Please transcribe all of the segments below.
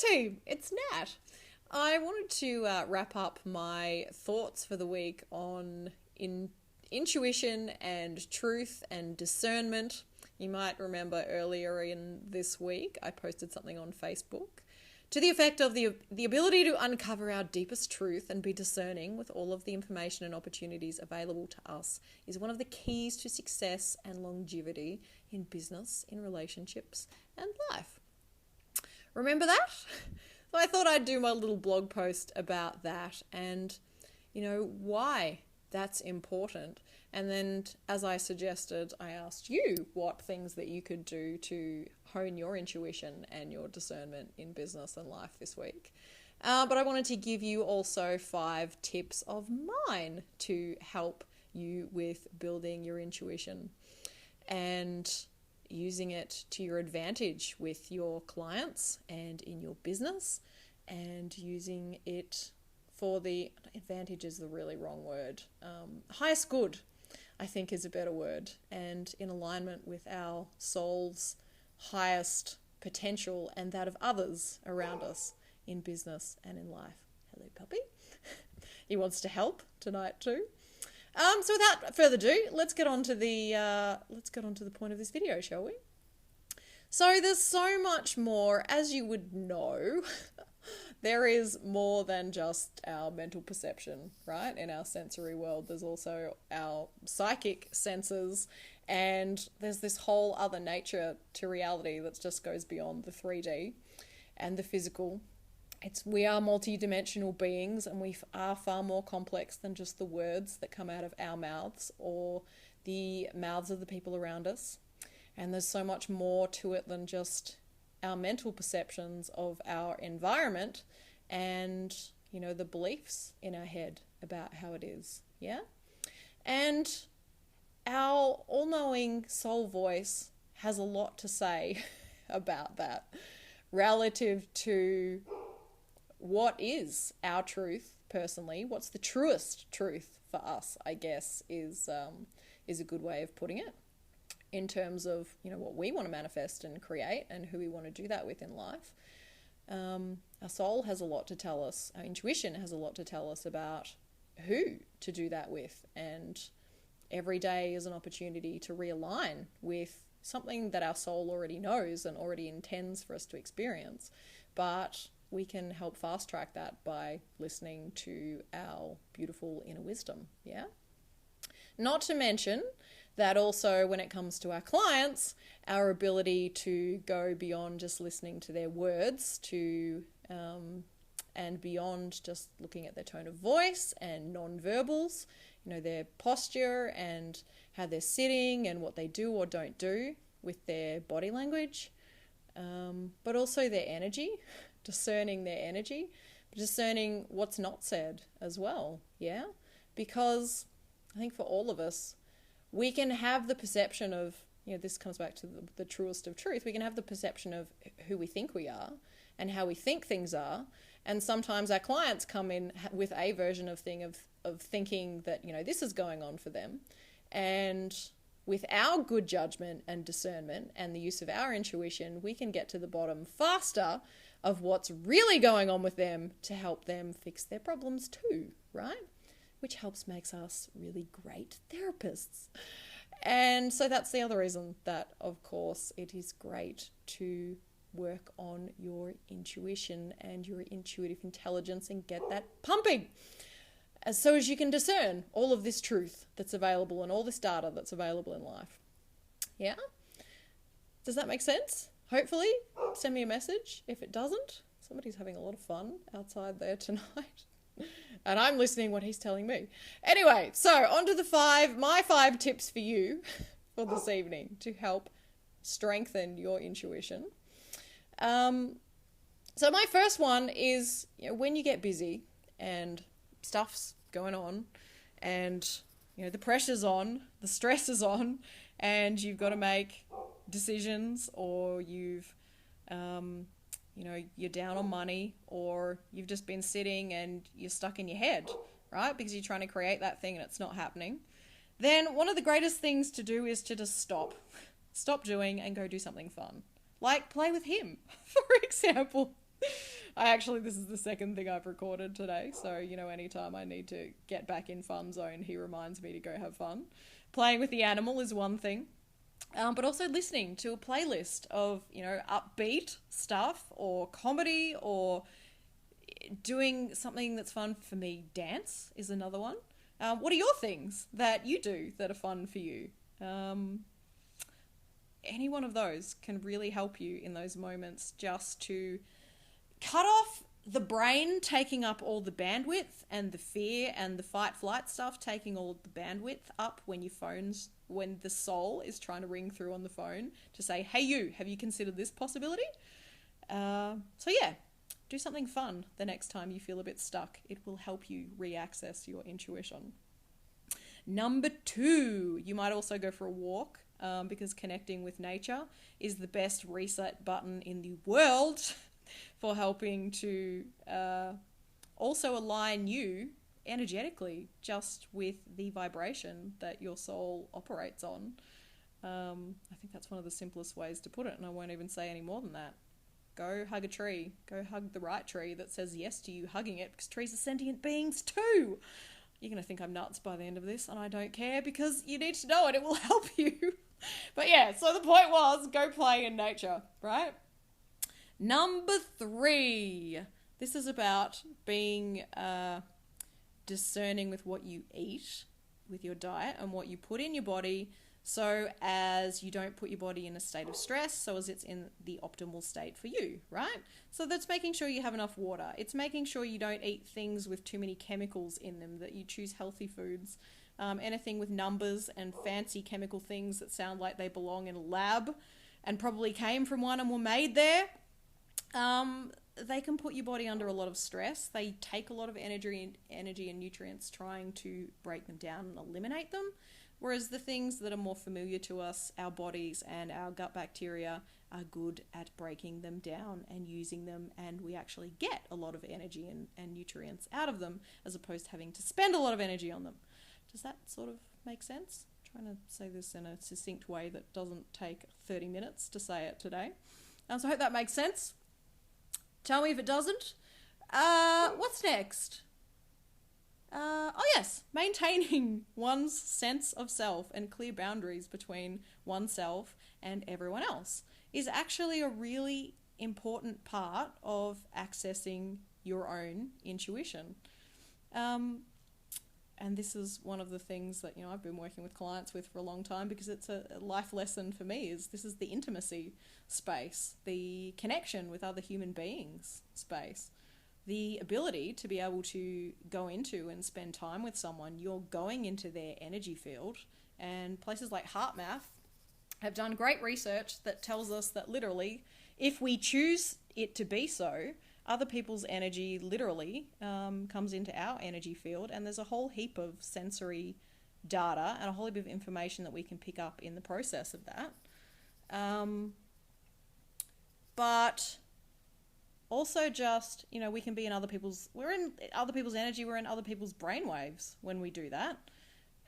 team, it's Nat. I wanted to wrap up my thoughts for the week on intuition and truth and discernment. You might remember earlier in this week, I posted something on Facebook to the effect of the ability to uncover our deepest truth and be discerning with all of the information and opportunities available to us is one of the keys to success and longevity in business, in relationships, and life. Remember that? So I thought I'd do my little blog post about that and, why that's important. And then, as I suggested, I asked you what things that you could do to hone your intuition and your discernment in business and life this week. But I wanted to give you also 5 tips of mine to help you with building your intuition and using it to your advantage with your clients and in your business, and using it for the advantage is the really wrong word. Highest good, I think, is a better word, and in alignment with our soul's highest potential and that of others around us in business and in life. Hello, puppy. He wants to help tonight too. So without further ado, let's get on to the point of this video, shall we? So there's so much more, as you would know. There is more than just our mental perception, right? In our sensory world, there's also our psychic senses, and there's this whole other nature to reality that just goes beyond the 3D and the physical. We are multi-dimensional beings, and we are far more complex than just the words that come out of our mouths or the mouths of the people around us. And there's so much more to it than just our mental perceptions of our environment and, the beliefs in our head about how it is, yeah? And our all-knowing soul voice has a lot to say about that relative to what is our truth personally, what's the truest truth for us, I guess, is a good way of putting it, in terms of, what we want to manifest and create and who we want to do that with in life. Our soul has a lot to tell us. Our intuition has a lot to tell us about who to do that with. And every day is an opportunity to realign with something that our soul already knows and already intends for us to experience. But we can help fast track that by listening to our beautiful inner wisdom, yeah? Not to mention that also when it comes to our clients, our ability to go beyond just listening to their words and beyond just looking at their tone of voice and non-verbals, their posture and how they're sitting and what they do or don't do with their body language, but also their energy, discerning their energy, discerning what's not said as well, yeah? Because I think for all of us, we can have the perception of, this comes back to the truest of truth, we can have the perception of who we think we are and how we think things are. And sometimes our clients come in with a version of thinking that, this is going on for them. And with our good judgment and discernment and the use of our intuition, we can get to the bottom faster of what's really going on with them to help them fix their problems too, right? Which makes us really great therapists. And so that's the other reason that, of course, it is great to work on your intuition and your intuitive intelligence and get that pumping, as you can discern all of this truth that's available and all this data that's available in life. Yeah? Does that make sense? Hopefully, send me a message. If it doesn't, somebody's having a lot of fun outside there tonight. And I'm listening what he's telling me. Anyway, so on to my 5 tips for you for this evening to help strengthen your intuition. So my first one is, when you get busy and stuff's going on and, the pressure's on, the stress is on, and you've got to make decisions, or you've you're down on money, or you've just been sitting and you're stuck in your head, right? Because you're trying to create that thing and it's not happening. Then one of the greatest things to do is to just stop doing and go do something fun. Like play with him, for example. This is the second thing I've recorded today. So, anytime I need to get back in fun zone, he reminds me to go have fun. Playing with the animal is one thing. But also listening to a playlist of, upbeat stuff or comedy, or doing something that's fun for me. Dance is another one. What are your things that you do that are fun for you? Any one of those can really help you in those moments, just to cut off the brain taking up all the bandwidth, and the fear and the fight flight stuff taking all the bandwidth up when the soul is trying to ring through on the phone to say, hey you, have you considered this possibility? Do something fun the next time you feel a bit stuck. It will help you re-access your intuition. Number 2, you might also go for a walk, because connecting with nature is the best reset button in the world for helping to also align you energetically just with the vibration that your soul operates on. I think that's one of the simplest ways to put it, and I won't even say any more than that. Go hug a tree. Go hug the right tree that says yes to you hugging it, because trees are sentient beings too. You're going to think I'm nuts by the end of this, and I don't care, because you need to know it. It will help you. But yeah, so the point was, go play in nature, right? Number 3. This is about being discerning with what you eat, with your diet, and what you put in your body, so as you don't put your body in a state of stress, so as it's in the optimal state for you, right? So that's making sure you have enough water. It's making sure you don't eat things with too many chemicals in them, that you choose healthy foods. Anything with numbers and fancy chemical things that sound like they belong in a lab and probably came from one and were made there, they can put your body under a lot of stress. They take a lot of energy and nutrients trying to break them down and eliminate them. Whereas the things that are more familiar to us, our bodies and our gut bacteria, are good at breaking them down and using them, and we actually get a lot of energy and nutrients out of them, as opposed to having to spend a lot of energy on them. Does that sort of make sense? I'm trying to say this in a succinct way that doesn't take 30 minutes to say it today. So I hope that makes sense. Tell me if it doesn't. What's next? Yes, maintaining one's sense of self and clear boundaries between oneself and everyone else is actually a really important part of accessing your own intuition. And this is one of the things that, I've been working with clients with for a long time, because it's a life lesson for me. This is the intimacy space, the connection with other human beings space. The ability to be able to go into and spend time with someone, you're going into their energy field. And places like HeartMath have done great research that tells us that literally, if we choose it to be so, other people's energy literally comes into our energy field, and there's a whole heap of sensory data and a whole heap of information that we can pick up in the process of that. But also just, we can be in we're in other people's energy, we're in other people's brainwaves when we do that.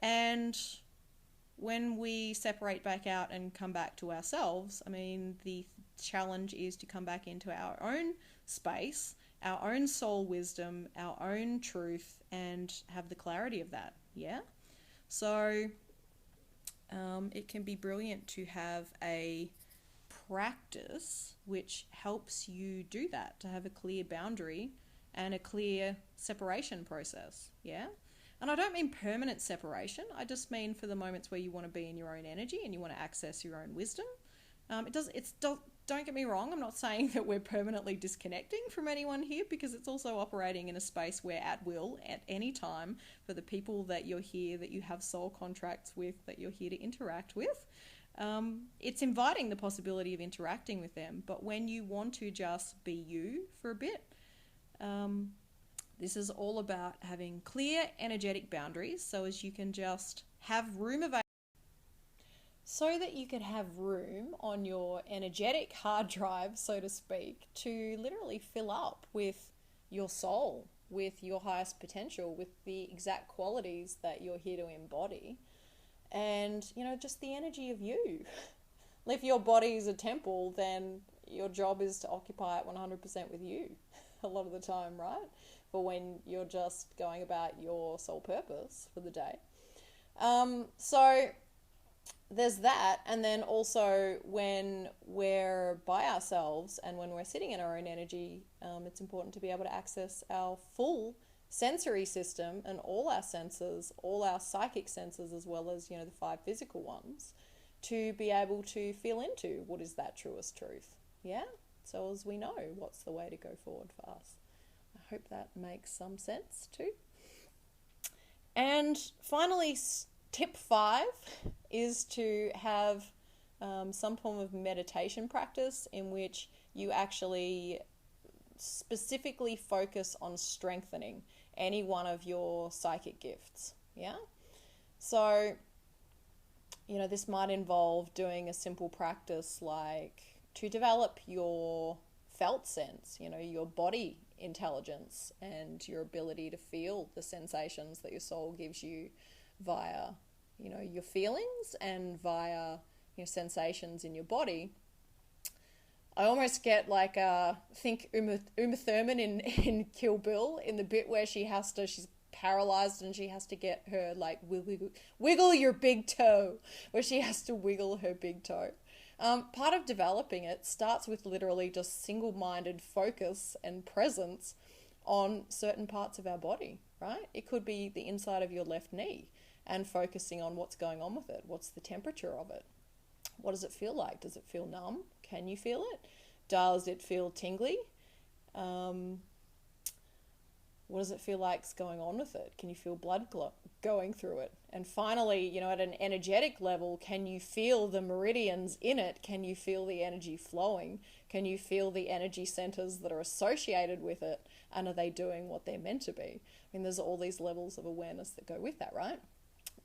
And when we separate back out and come back to ourselves, the challenge is to come back into our own space, our own soul wisdom, our own truth, and have the clarity of that, yeah? So it can be brilliant to have a practice which helps you do that, to have a clear boundary and a clear separation process, yeah? And I don't mean permanent separation. I just mean for the moments where you want to be in your own energy and you want to access your own wisdom. Don't get me wrong, I'm not saying that we're permanently disconnecting from anyone here, because it's also operating in a space where at will, at any time, for the people that you're here, that you have soul contracts with, that you're here to interact with, it's inviting the possibility of interacting with them. But when you want to just be you for a bit, this is all about having clear energetic boundaries, so as you can just have room available, so that you can have room on your energetic hard drive, so to speak, to literally fill up with your soul, with your highest potential, with the exact qualities that you're here to embody, and just the energy of you. If your body is a temple, then your job is to occupy it 100% with you. a lot of the time, right? For when you're just going about your sole purpose for the day. So there's that. And then also when we're by ourselves and when we're sitting in our own energy, it's important to be able to access our full sensory system and all our senses, all our psychic senses, as well as, the 5 physical ones, to be able to feel into what is that truest truth. Yeah? So as we know what's the way to go forward for us. I hope that makes some sense too. And finally, tip 5 is to have some form of meditation practice in which you actually specifically focus on strengthening any one of your psychic gifts. Yeah? So, this might involve doing a simple practice like to develop your felt sense, your body intelligence and your ability to feel the sensations that your soul gives you via, your feelings and via your sensations in your body. I almost get like, think Uma Thurman in Kill Bill, in the bit where she's paralyzed and she has to get her, like, wiggle your big toe, where she has to wiggle her big toe. Part of developing it starts with literally just single-minded focus and presence on certain parts of our body, right? It could be the inside of your left knee and focusing on what's going on with it. What's the temperature of it? What does it feel like? Does it feel numb? Can you feel it? Does it feel tingly? What does it feel like's going on with it? Can you feel blood going through it? And finally, at an energetic level, can you feel the meridians in it? Can you feel the energy flowing? Can you feel the energy centers that are associated with it? And are they doing what they're meant to be? I mean, there's all these levels of awareness that go with that, right?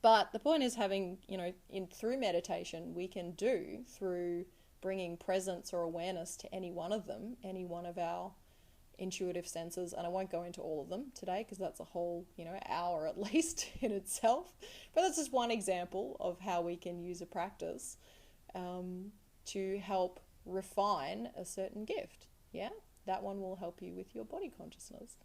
But the point is having, through meditation, we can do through bringing presence or awareness to any one of them, any one of our intuitive senses. And I won't go into all of them today because that's a whole, hour at least in itself. But that's just one example of how we can use a practice to help refine a certain gift. Yeah, that one will help you with your body consciousness.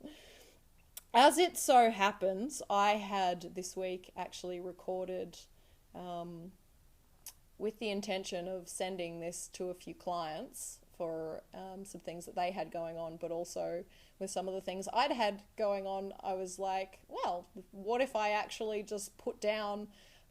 As it so happens, I had this week actually recorded with the intention of sending this to a few clients for some things that they had going on, but also with some of the things I'd had going on. I was like, well, what if I actually just put down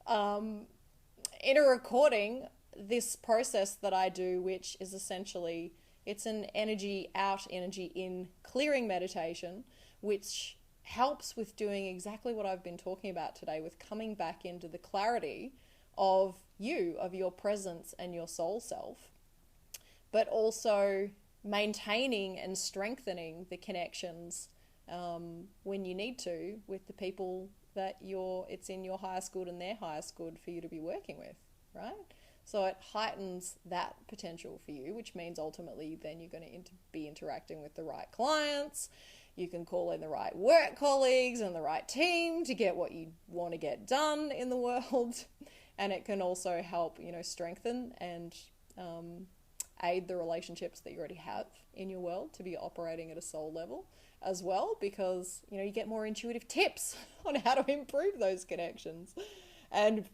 in a recording this process that I do, which is essentially, it's an energy out, energy in clearing meditation, which helps with doing exactly what I've been talking about today, with coming back into the clarity of you, of your presence and your soul self, but also maintaining and strengthening the connections when you need to with the people that it's in your highest good and their highest good for you to be working with, right? So it heightens that potential for you, which means ultimately then you're going to be interacting with the right clients. You can call in the right work colleagues and the right team to get what you want to get done in the world. And it can also help, strengthen and aid the relationships that you already have in your world to be operating at a soul level as well, because, you get more intuitive tips on how to improve those connections and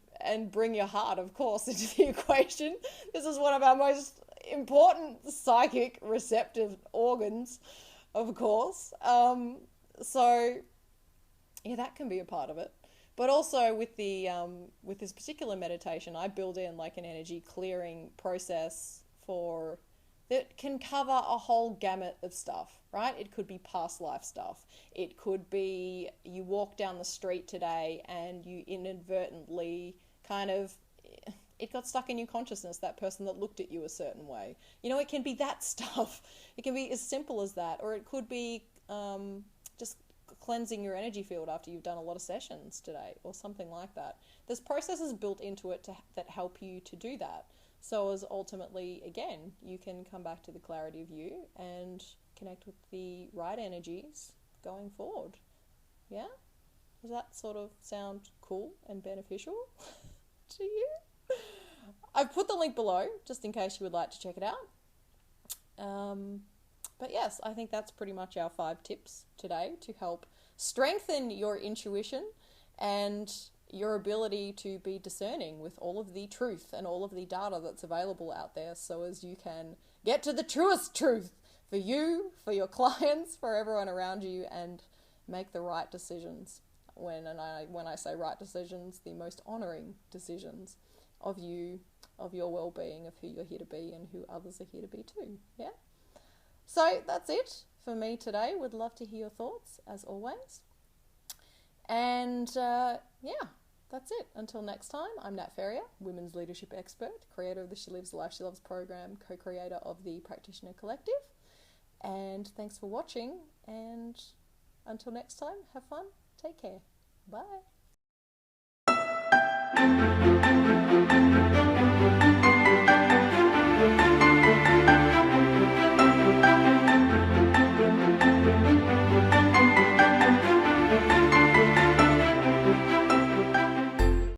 bring your heart, of course, into the equation. This is one of our most important psychic receptive organs, of course. So yeah, that can be a part of it. But also with this particular meditation, I build in like an energy clearing process that can cover a whole gamut of stuff, right? It could be past life stuff. It could be you walk down the street today and you inadvertently it got stuck in your consciousness, that person that looked at you a certain way. It can be that stuff. It can be as simple as that. Or it could be just cleansing your energy field after you've done a lot of sessions today or something like that. There's processes built into it that help you to do that. So as ultimately, again, you can come back to the clarity of you and connect with the right energies going forward. Yeah? Does that sort of sound cool and beneficial to you? I've put the link below just in case you would like to check it out. But yes, I think that's pretty much our 5 tips today to help strengthen your intuition and your ability to be discerning with all of the truth and all of the data that's available out there, so as you can get to the truest truth for you, for your clients, for everyone around you, and make the right decisions. When I say right decisions, the most honouring decisions of you, of your well-being, of who you're here to be and who others are here to be too. Yeah? So that's it for me today. Would love to hear your thoughts, as always. And yeah, that's it. Until next time, I'm Nat Ferrier, women's leadership expert, creator of the She Lives the Life She Loves program, co-creator of the Practitioner Collective. And thanks for watching. And until next time, have fun. Take care. Bye.